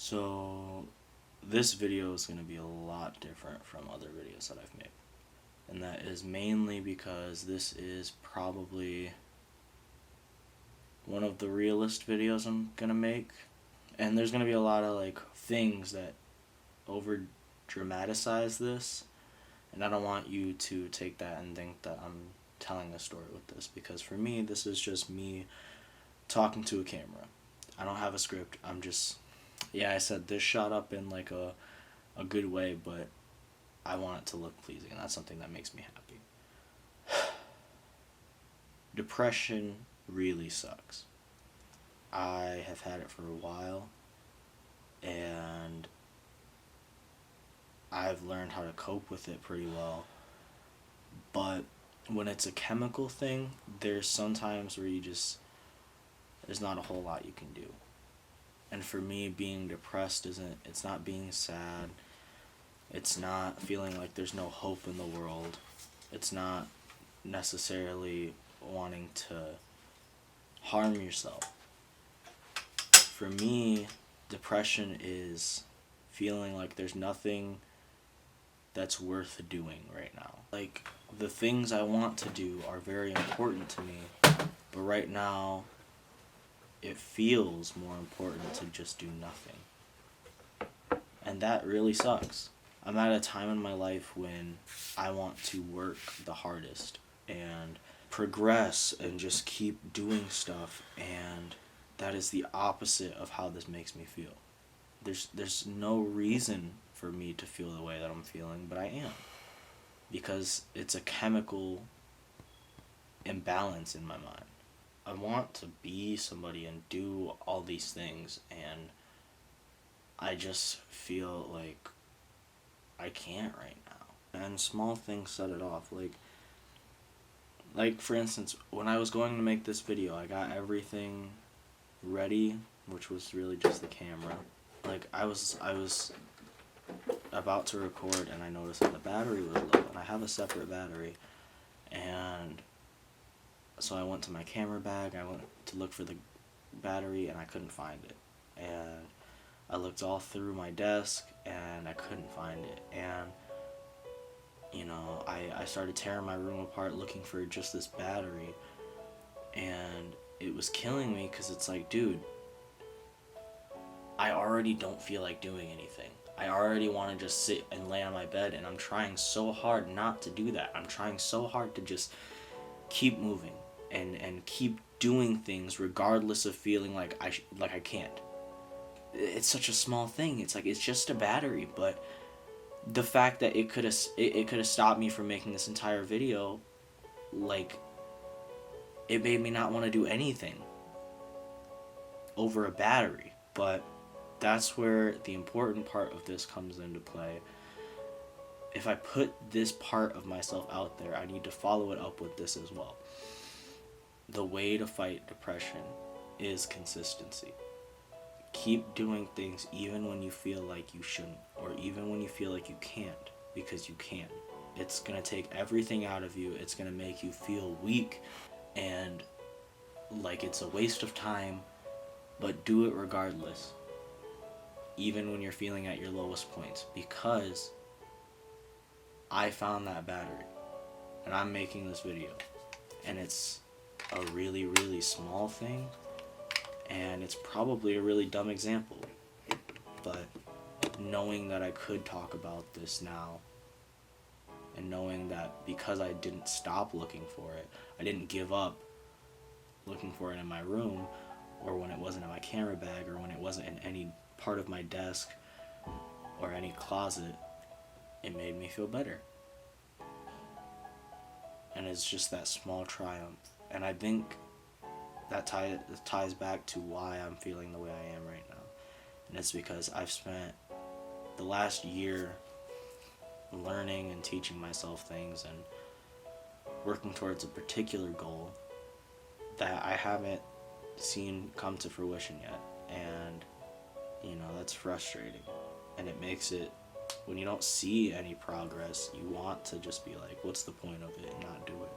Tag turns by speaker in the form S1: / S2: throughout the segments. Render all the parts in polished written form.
S1: So this video is going to be a lot different from other videos that I've made. And that is mainly because this is probably one of the realest videos I'm going to make. And there's going to be a lot of things that over dramatize this. And I don't want you to take that and think that I'm telling a story with this, because for me this is just me talking to a camera. I don't have a script. I'm just, yeah, I said this shot up in a good way, but I want it to look pleasing, and that's something that makes me happy. Depression really sucks. I have had it for a while, and I've learned how to cope with it pretty well. But when it's a chemical thing, there's sometimes where there's not a whole lot you can do. And for me, being depressed it's not being sad. It's not feeling like there's no hope in the world. It's not necessarily wanting to harm yourself. For me, depression is feeling like there's nothing that's worth doing right now. Like, the things I want to do are very important to me, but right now it feels more important to just do nothing. And that really sucks. I'm at a time in my life when I want to work the hardest and progress and just keep doing stuff, and that is the opposite of how this makes me feel. There's no reason for me to feel the way that I'm feeling, but I am. Because it's a chemical imbalance in my mind. I want to be somebody and do all these things, and I just feel like I can't right now. And small things set it off. Like for instance, when I was going to make this video, I got everything ready, which was really just the camera. I was about to record, and I noticed that the battery was low, and I have a separate battery, and so I went to my camera bag. I went to look for the battery, and I couldn't find it. And I looked all through my desk, and I couldn't find it. And I started tearing my room apart looking for just this battery, and it was killing me, because it's like, dude, I already don't feel like doing anything. I already want to just sit and lay on my bed, and I'm trying so hard not to do that. I'm trying so hard to just keep moving and keep doing things regardless of feeling like I can't. It's such a small thing. It's like, it's just a battery, but the fact that it could have stopped me from making this entire video, it made me not want to do anything over a battery. But that's where the important part of this comes into play. If I put this part of myself out there, I need to follow it up with this as well. The way to fight depression is consistency. Keep doing things even when you feel like you shouldn't, or even when you feel like you can't, because you can. It's going to take everything out of you. It's going to make you feel weak and like it's a waste of time, but do it regardless, even when you're feeling at your lowest points, because I found that battery, and I'm making this video, and it's a really, really small thing, and it's probably a really dumb example, but knowing that I could talk about this now, and knowing that because I didn't stop looking for it, I didn't give up looking for it in my room, or when it wasn't in my camera bag, or when it wasn't in any part of my desk or any closet, it made me feel better. And it's just that small triumph. And I think that ties back to why I'm feeling the way I am right now. And it's because I've spent the last year learning and teaching myself things and working towards a particular goal that I haven't seen come to fruition yet. And that's frustrating, and it makes it, when you don't see any progress, you want to just be like, what's the point of it, and not do it.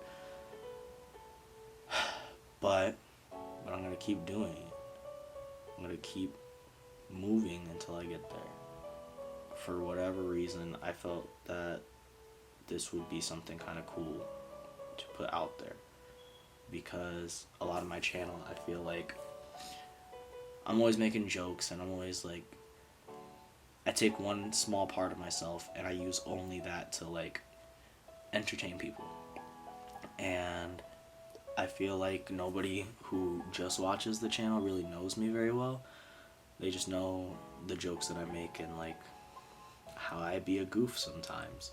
S1: But I'm going to keep doing it. I'm going to keep moving until I get there. For whatever reason, I felt that this would be something kind of cool to put out there, because a lot of my channel, I feel like I'm always making jokes, and I'm always like, I take one small part of myself and I use only that to like entertain people. And I feel like nobody who just watches the channel really knows me very well. They just know the jokes that I make and like how I be a goof sometimes.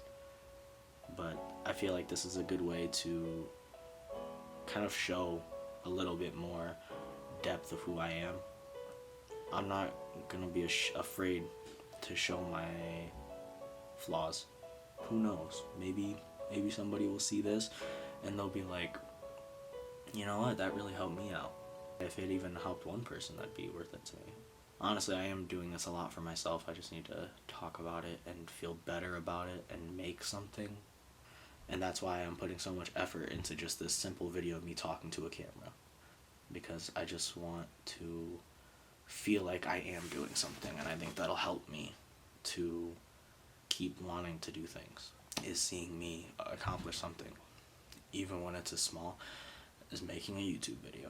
S1: But I feel like this is a good way to kind of show a little bit more depth of who I am. I'm not gonna be afraid to show my flaws. Who knows? Maybe somebody will see this and they'll be like, you know what, that really helped me out. If it even helped one person, that'd be worth it to me. Honestly, I am doing this a lot for myself. I just need to talk about it and feel better about it and make something. And that's why I'm putting so much effort into just this simple video of me talking to a camera. Because I just want to feel like I am doing something, and I think that'll help me to keep wanting to do things, is seeing me accomplish something, even when it's as small as making a YouTube video.